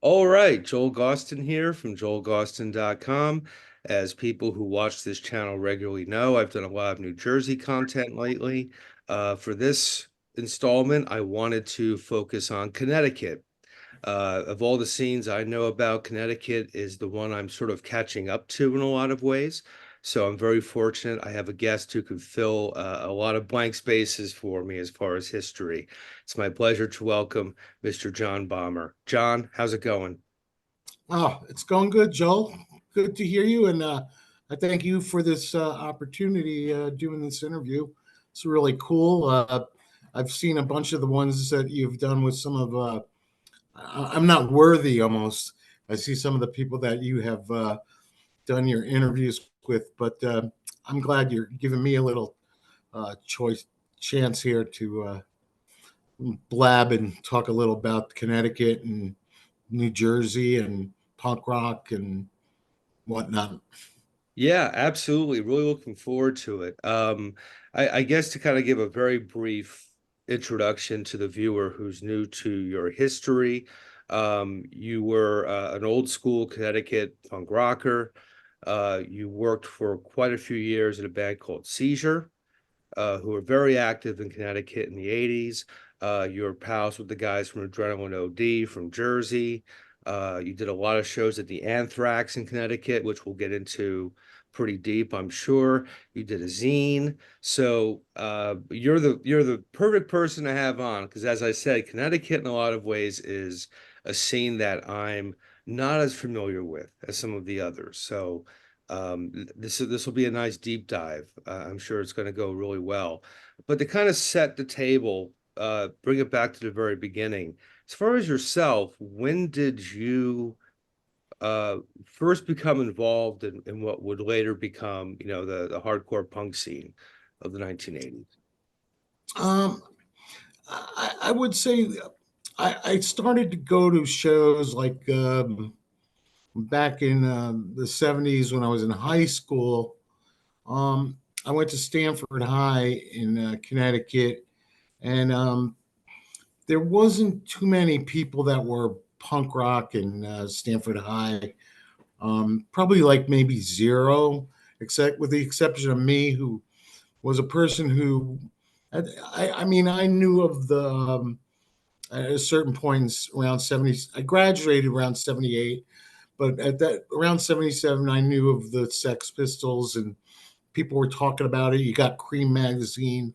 All right, Joel Gausten here from joelgausten.com. As people who watch this channel regularly know, I've done a lot of New Jersey content lately. For this installment, I wanted to focus on Connecticut. Of all the scenes I know about, Connecticut is the one I'm sort of catching up to in a lot of ways. So I'm very fortunate. I have a guest who can fill a lot of blank spaces for me as far as history. It's my pleasure to welcome Mr. John Bomber. John, how's it going? Oh, it's going good, Joel. Good to hear you, and I thank you for this opportunity doing this interview. It's really cool. I've seen a bunch of the ones that you've done with some of. I'm not worthy almost. I see some of the people that you have done your interviews with, but I'm glad you're giving me a little choice chance here to blab and talk a little about Connecticut and New Jersey and punk rock and whatnot. Yeah, absolutely. Really looking forward to it. I guess to kind of give a very brief introduction to the viewer who's new to your history, you were an old school Connecticut punk rocker. You worked for quite a few years in a band called Seizure, who were very active in Connecticut in the 80s. You were pals with the guys from Adrenaline OD from Jersey. You did a lot of shows at the Anthrax in Connecticut, which we'll get into pretty deep, I'm sure. You did a zine. So you're the perfect person to have on because, as I said, Connecticut in a lot of ways is a scene that I'm not as familiar with as some of the others. So this will be a nice deep dive. I'm sure it's going to go really well. But to kind of set the table, bring it back to the very beginning. As far as yourself, when did you first become involved in what would later become, the hardcore punk scene of the 1980s? Um, I would say I started to go to shows like back in the 70s when I was in high school. I went to Stanford High in Connecticut, and there wasn't too many people that were punk rock in Stanford High. Probably like maybe zero, except with the exception of me, who was a person who, I mean, I knew of the at a certain point around 70. I graduated around 78, but at that around 77, I knew of the Sex Pistols, and people were talking about it. You got Cream magazine,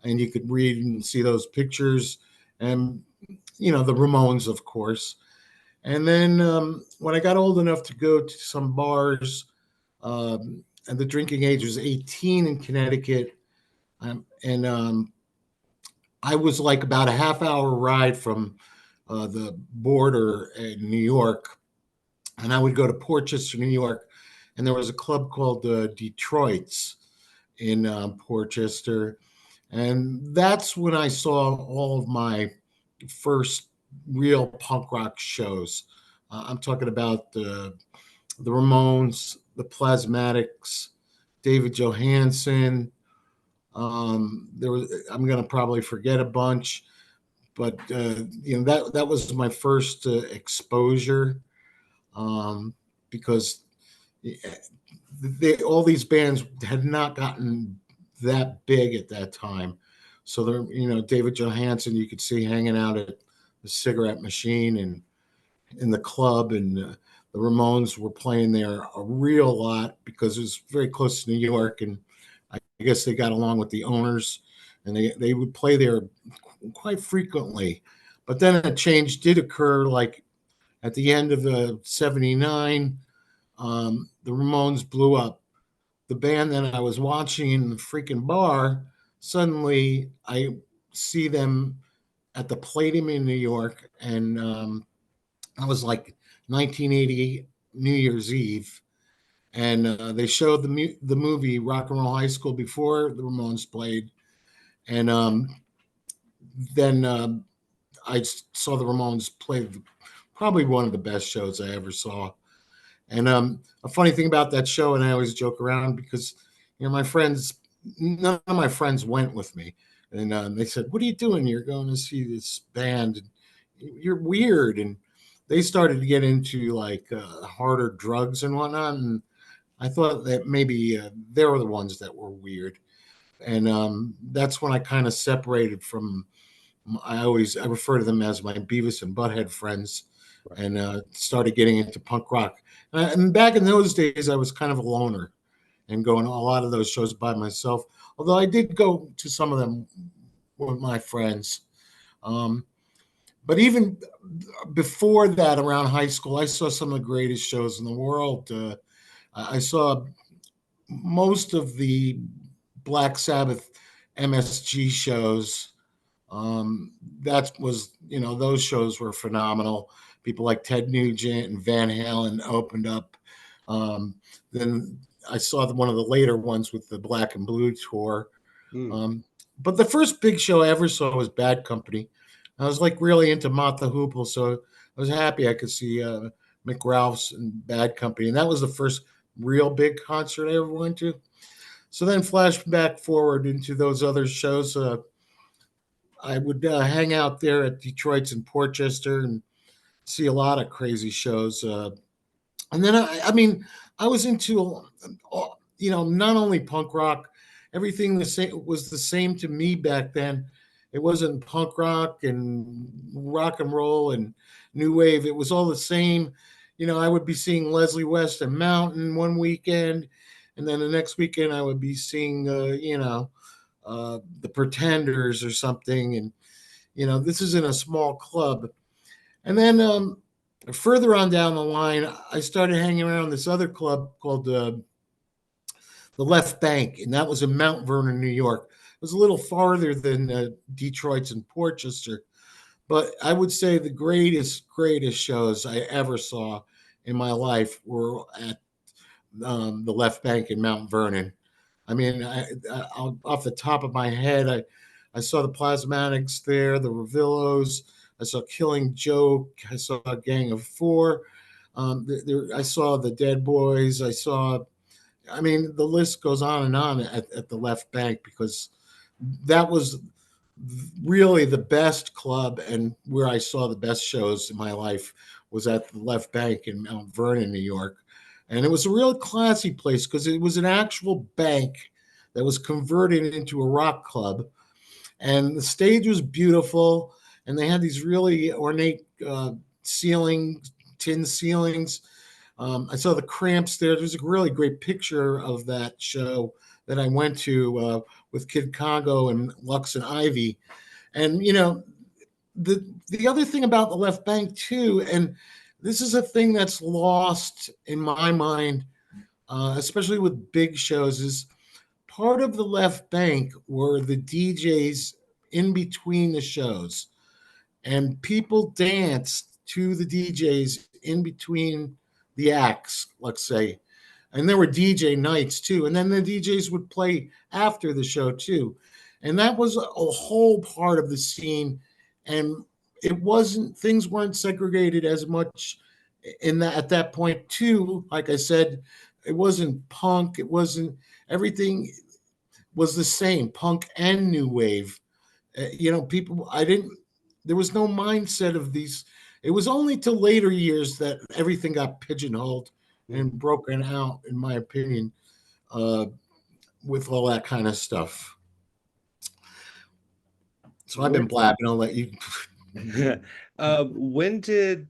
and you could read and see those pictures, and the Ramones, of course. And then when I got old enough to go to some bars, and the drinking age was 18 in Connecticut, and I was like about a half hour ride from the border in New York, and I would go to Portchester, New York, and there was a club called Detroit's in Portchester, and that's when I saw all of my first real punk rock shows. I'm talking about the Ramones, the Plasmatics, David Johansen. There was I'm going to probably forget a bunch, but that was my first exposure, because all these bands had not gotten that big at that time. So there, David Johansen, you could see hanging out at the cigarette machine and in the club, and the Ramones were playing there a real lot because it was very close to New York, and I guess they got along with the owners, and they would play there quite frequently. But then a change did occur, like at the end of the '79, the Ramones blew up. The band that I was watching in the freaking bar, suddenly I see them at the Palladium in New York, and I was like 1988 New Year's Eve, and they showed the movie Rock and Roll High School before the Ramones played, and then I saw the Ramones play probably one of the best shows I ever saw. And a funny thing about that show, and I always joke around because my friends, none of my friends went with me, and they said, "What are you doing? You're going to see this band? You're weird." And they started to get into like harder drugs and whatnot, and I thought that maybe they were the ones that were weird, and that's when I kind of separated from. I refer to them as my Beavis and Butthead friends, Right. and started getting into punk rock. And back in those days, I was kind of a loner and going to a lot of those shows by myself. Although I did go to some of them with my friends. Um, but even before that, around high school, I saw some of the greatest shows in the world. I saw most of the Black Sabbath MSG shows. That was, those shows were phenomenal. People like Ted Nugent and Van Halen opened up. Um, then I saw one of the later ones with the Black and Blue tour. Mm. Um, but the first big show I ever saw was Bad Company. I was like really into Mott the Hoople, so I was happy I could see McRalph's and Bad Company, and that was the first real big concert I ever went to. So then, flashback forward into those other shows. I would hang out there at Detroit's and Portchester and see a lot of crazy shows. And then I mean, I was into, not only punk rock, everything the same was the same to me back then. It wasn't punk rock and rock and roll and new wave. It was all the same. I would be seeing Leslie West and Mountain one weekend, and then the next weekend I would be seeing, the Pretenders or something. And this is in a small club. And then further on down the line, I started hanging around this other club called the Left Bank, and that was in Mount Vernon, New York. It was a little farther than Detroit's and Portchester, but I would say the greatest shows I ever saw in my life were at the Left Bank in Mount Vernon. I mean, off the top of my head, I saw the Plasmatics there, the Revillos. I saw Killing Joke. I saw a Gang of Four. I saw the Dead Boys. I mean, the list goes on and on at the Left Bank, because that was really the best club and where I saw the best shows in my life was at the Left Bank in Mount Vernon, New York. And it was a real classy place because it was an actual bank that was converted into a rock club. And the stage was beautiful. And they had these really ornate ceilings, tin ceilings. I saw the Cramps there. There's a really great picture of that show that I went to with Kid Congo and Lux and Ivy. And the other thing about the Left Bank too, and this is a thing that's lost in my mind, especially with big shows, is part of the Left Bank were the DJs in between the shows, and people danced to the DJs in between the acts, let's say. And there were DJ nights too. And then the DJs would play after the show too. And that was a whole part of the scene. And things weren't segregated as much in that at that point too. Like I said, it wasn't punk. It wasn't everything was the same, punk and new wave. People, there was no mindset of these. It was only till later years that everything got pigeonholed and Mm. broken out, in my opinion, uh, with all that kind of stuff. So I've been When blabbing. I'll let you. when did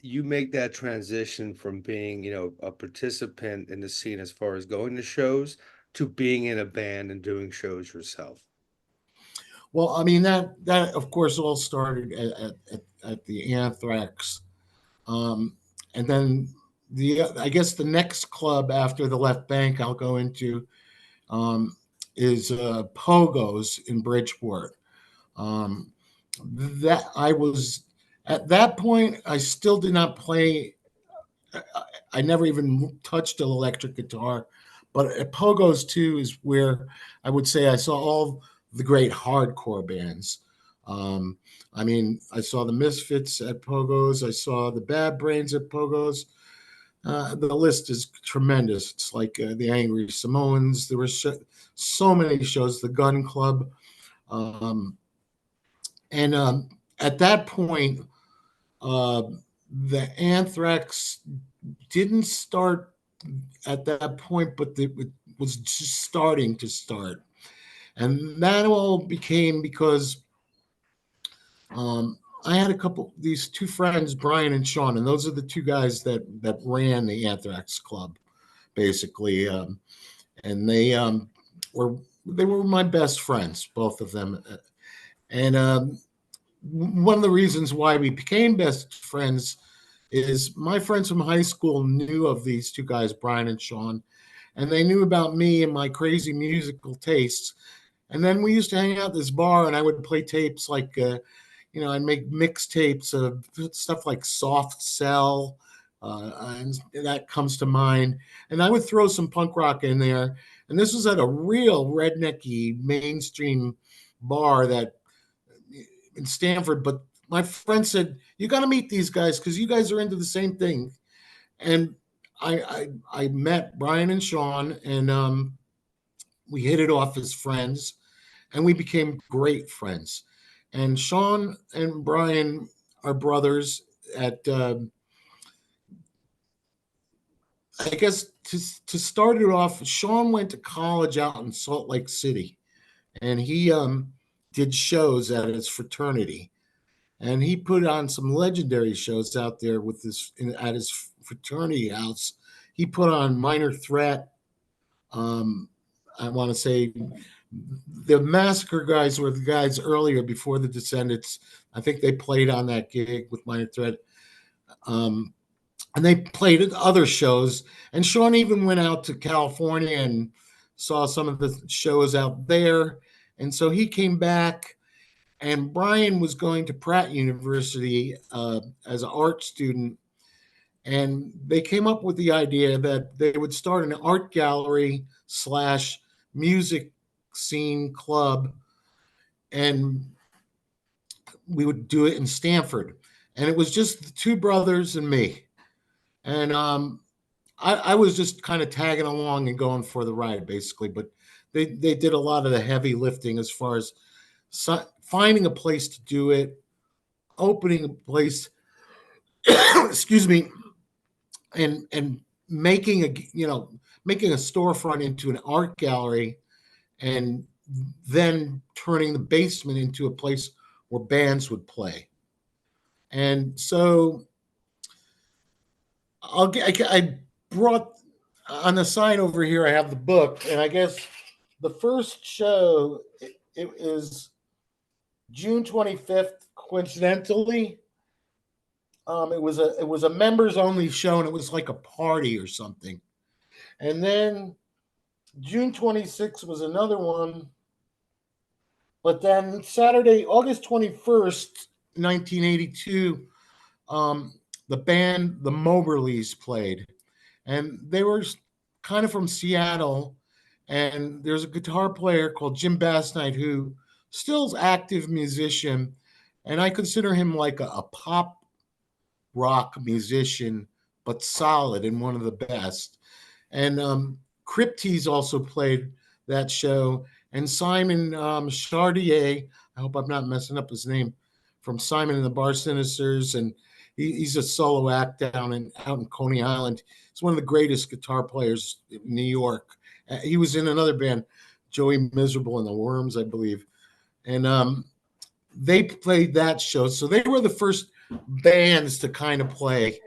you make that transition from being, a participant in the scene as far as going to shows to being in a band and doing shows yourself? Well, I mean that of course all started at the Anthrax, and then I guess the next club after the Left Bank I'll go into um, is Pogo's in Bridgeport. Um, that I was at that point, I still did not play. I never even touched an electric guitar, but at Pogo's too is where I would say I saw all the great hardcore bands. Um, I mean, I saw the Misfits at Pogo's. I saw the Bad Brains at Pogo's. The list is tremendous. It's like the Angry Samoans. There were so many shows. The Gun Club, um, and at that point, uh, the Anthrax didn't start at that point, but it was just starting to start. And that all became because I had these two friends, Brian and Sean, and those are the two guys that ran the Anthrax Club, basically. And were they were my best friends, both of them. And one of the reasons why we became best friends is my friends from high school knew of these two guys, Brian and Sean, and they knew about me and my crazy musical tastes. And then we used to hang out at this bar, and I would play tapes like, I'd make mixtapes of stuff like Soft Cell, and that comes to mind. And I would throw some punk rock in there. And this was at a real rednecky mainstream bar that in Stanford. But my friend said, "You got to meet these guys because you guys are into the same thing." And I met Brian and Sean, and we hit it off as friends, and we became great friends. And Sean and Brian are brothers. At I guess to start it off, Sean went to college out in Salt Lake City, and he did shows at his fraternity, and he put on some legendary shows out there with this at his fraternity house. He put on Minor Threat. Um, I want to say the Massacre guys were the guys earlier before the Descendants. I think they played on that gig with Minor Threat. Um, and they played at other shows. And Sean even went out to California and saw some of the shows out there. And so he came back, and Brian was going to Pratt University as an art student. And they came up with the idea that they would start an art gallery slash music scene club, and we would do it in Stanford. And it was just the two brothers and me. And I was just kind of tagging along and going for the ride, basically. But they did a lot of the heavy lifting as far as finding a place to do it, opening a place, excuse me, and making making a storefront into an art gallery, and then turning the basement into a place where bands would play. And so I brought on the side over here. I have the book, and I guess the first show it is June 25th. Coincidentally, it was a members only show, and it was like a party or something. And then June 26th was another one. But then Saturday, August 21st, 1982, the band, the Moberlys, played. And they were kind of from Seattle. And there's a guitar player called Jim Bassnight who still is active musician. And I consider him like a pop rock musician, but solid and one of the best. And Cryptes also played that show. And Simon Chardier, I hope I'm not messing up his name, from Simon and the Bar Sinisters, and he's a solo act out in Coney Island. He's one of the greatest guitar players in New York. He was in another band, Joey Miserable and the Worms, I believe. And they played that show. So they were the first bands to kind of play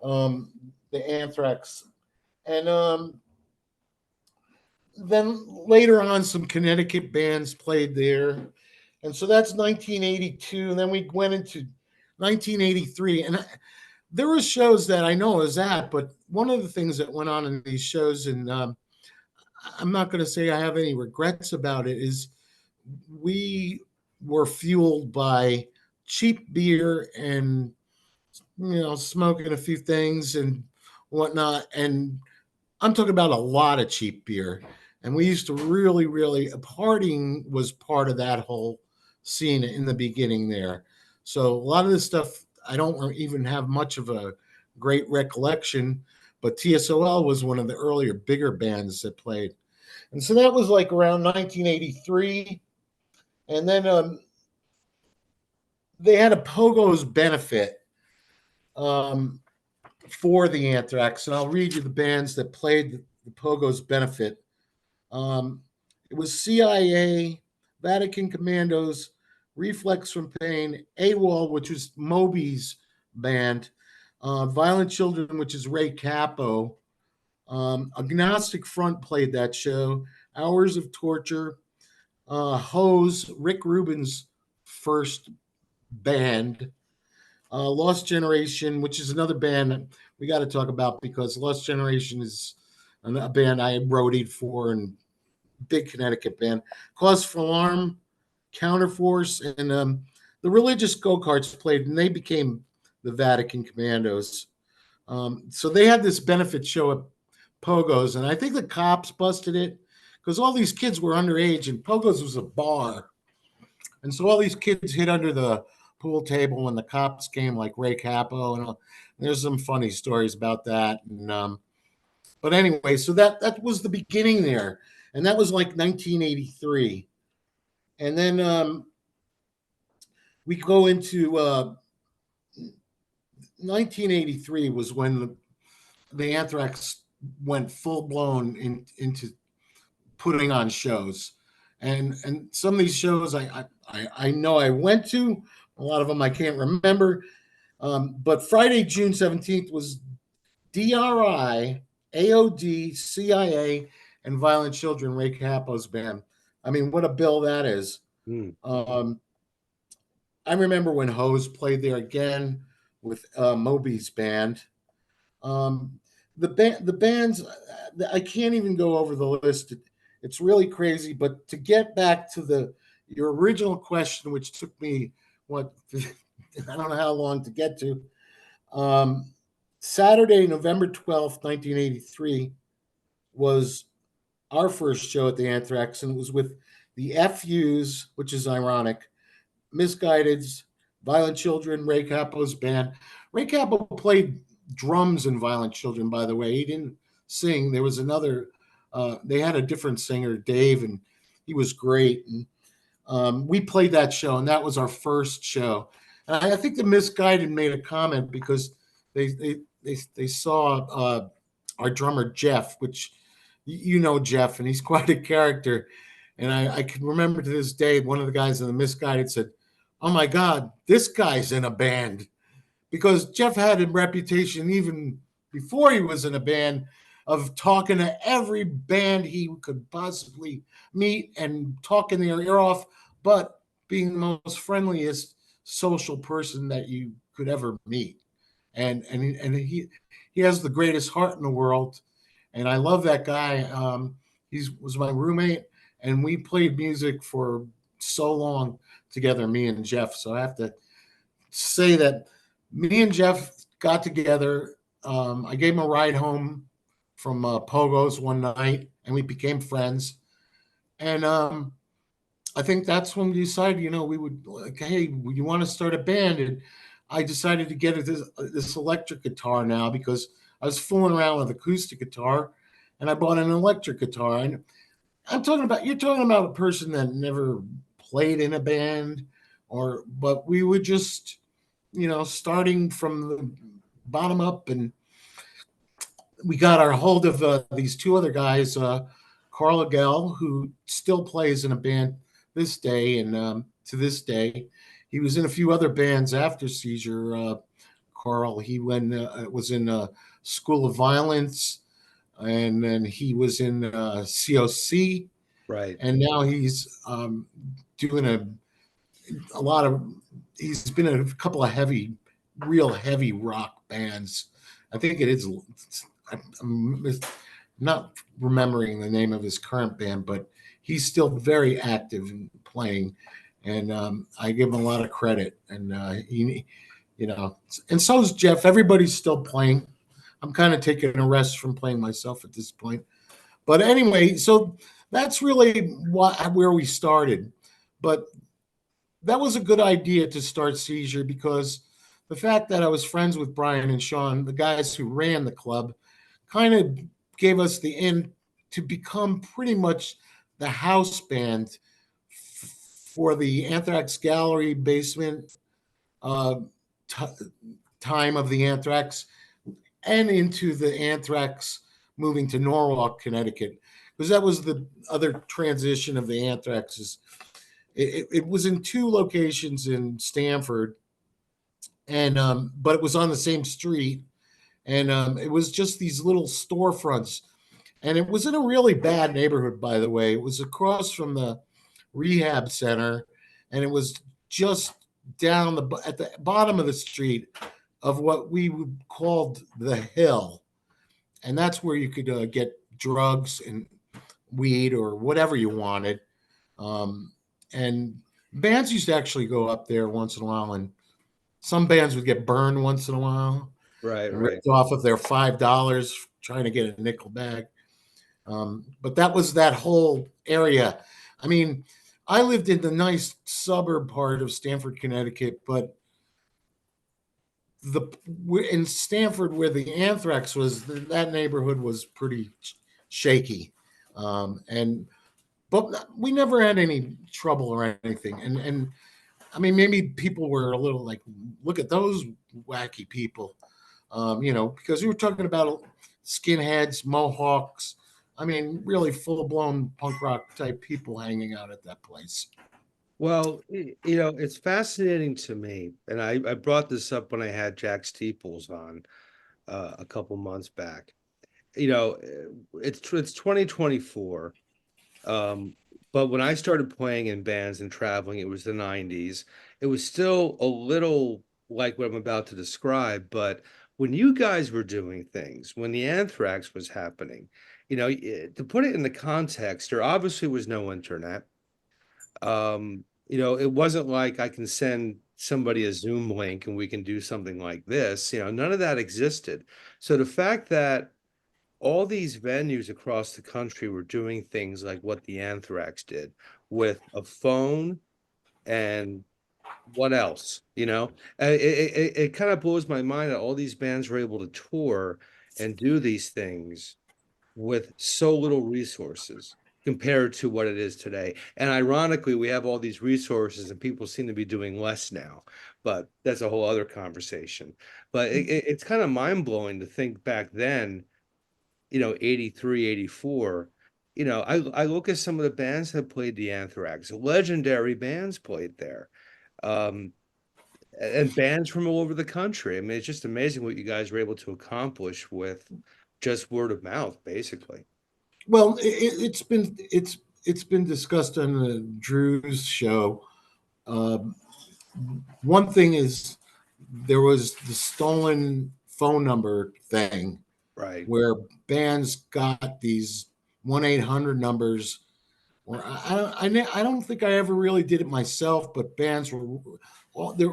the Anthrax. And then later on, some Connecticut bands played there. And so that's 1982. And then we went into 1983. And there were shows that I know I was at, but one of the things that went on in these shows, and I'm not going to say I have any regrets about it, is we were fueled by cheap beer and, smoking a few things and whatnot. And I'm talking about a lot of cheap beer. And we used to really, really, partying was part of that whole scene in the beginning there. So a lot of this stuff, I don't even have much of a great recollection, but TSOL was one of the earlier bigger bands that played. And so that was like around 1983. And then they had a Pogo's benefit. um, for the Anthrax, and I'll read you the bands that played the Pogo's benefit. Um, it was CIA, Vatican Commandos, Reflex from Pain, AWOL, which was Moby's band, Violent Children, which is Ray Capo. Agnostic Front played that show. Hours of Torture, Hose, Rick Rubin's first band, Lost Generation, which is another band that we got to talk about because Lost Generation is a band I roadied for and big Connecticut band. Cause for Alarm, Counterforce, and the Religious Go-Karts played, and they became the Vatican Commandos. So they had this benefit show at Pogo's, and I think the cops busted it because all these kids were underage, and Pogo's was a bar. And so all these kids hid under the pool table when the cops came, like Ray Capo, and there's some funny stories about that. And but anyway, so that was the beginning there, and that was like 1983, and then we go into 1983 was when the Anthrax went full blown into putting on shows, and some of these shows I know I went to. A lot of them I can't remember. But Friday, June 17th was DRI, AOD, CIA, and Violent Children, Ray Capo's band. I mean, what a bill that is. Mm. I remember when Hose played there again with Moby's band. The bands, I can't even go over the list. It's really crazy. But to get back to your original question, which took me what I don't know how long to get to. Saturday, November 12th, 1983, was our first show at the Anthrax, and it was with the FUs, which is ironic, Misguideds, Violent Children, Ray Capo's band. Ray Capo played drums in Violent Children, by the way. He didn't sing. There was another, they had a different singer, Dave, and he was great. And we played that show, and that was our first show. And I think the Misguided made a comment because they saw our drummer Jeff, which you know Jeff, and he's quite a character. And I can remember to this day, one of the guys in the Misguided said, "Oh my God, this guy's in a band," because Jeff had a reputation even before he was in a band of talking to every band he could possibly meet and talking their ear off, but being the most friendliest social person that you could ever meet. And he has the greatest heart in the world, and I love that guy. He was my roommate, and we played music for so long together, me and Jeff. So I have to say that me and Jeff got together. I gave him a ride home from Pogo's one night, and we became friends. And I think that's when we decided, we would like, hey, you want to start a band? And I decided to get this electric guitar now because I was fooling around with acoustic guitar, and I bought an electric guitar. And you're talking about a person that never played in a band, but we were just, starting from the bottom up, and we got our hold of these two other guys, Carl Agell, who still plays in a band this day, and to this day, he was in a few other bands after Seizure. Carl, he was in School of Violence, and then he was in COC, Right. and now he's doing a lot of. He's been in a couple of real heavy rock bands. I think it is. I'm not remembering the name of his current band, but he's still very active in playing, and I give him a lot of credit. And and so is Jeff. Everybody's still playing. I'm kind of taking a rest from playing myself at this point. But anyway, so that's really where we started. But that was a good idea to start Seizure because the fact that I was friends with Brian and Sean, the guys who ran the club, kind of gave us the in to become pretty much the house band for the Anthrax Gallery basement uh, t- time of the Anthrax and into the Anthrax moving to Norwalk, Connecticut, because that was the other transition of the Anthrax. Is it was in two locations in Stamford, and but it was on the same street, and it was just these little storefronts, and it was in a really bad neighborhood, by the way. It was across from the rehab center, and it was just down at the bottom of the street of what we called the Hill, and that's where you could get drugs and weed or whatever you wanted. And bands used to actually go up there once in a while, and some bands would get burned once in a while Right, and right. ripped off of their $5 trying to get a nickel bag. But that was that whole area. I mean, I lived in the nice suburb part of Stamford, Connecticut, but the in Stamford where the Anthrax was, that neighborhood was pretty shaky, and but we never had any trouble or anything. And I mean, maybe people were a little like, look at those wacky people, because we were talking about skinheads, mohawks. I mean, really full blown punk rock type people hanging out at that place. Well, it's fascinating to me, and I brought this up when I had Jack Steeples on a couple months back. It's 2024. Um, but when I started playing in bands and traveling, it was the 90s. It was still a little like what I'm about to describe, but when you guys were doing things, when the Anthrax was happening, to put it in the context, there obviously was no internet. It wasn't like I can send somebody a Zoom link and we can do something like this. None of that existed. So the fact that all these venues across the country were doing things like what the Anthrax did with a phone and what else, it kind of blows my mind that all these bands were able to tour and do these things with so little resources compared to what it is today. And ironically, we have all these resources and people seem to be doing less now, but that's a whole other conversation. But it's kind of mind blowing to think back then, 83, 84. I look at some of the bands that played the Anthrax, legendary bands played there. Um, and bands from all over the country. I mean, it's just amazing what you guys were able to accomplish with just word of mouth, basically. Well, it's been discussed on the Drew's show. Um, One thing is there was the stolen phone number thing Right. where bands got these 1-800 numbers. Or I don't think I ever really did it myself, but bands were well, there.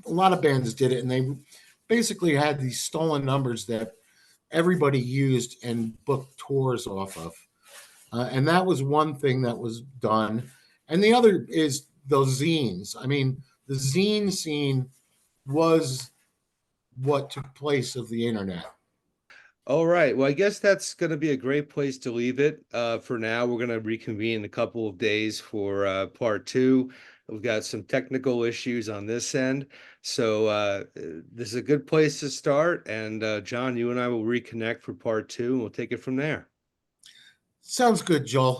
A lot of bands did it, and they basically had these stolen numbers that everybody used and booked tours off of. And that was one thing that was done. And the other is those zines. I mean, the zine scene was what took place of the internet. All right. Well, I guess that's going to be a great place to leave it. For now, we're going to reconvene in a couple of days for part two. We've got some technical issues on this end. So this is a good place to start. And John, you and I will reconnect for part two, and we'll take it from there. Sounds good, Joel.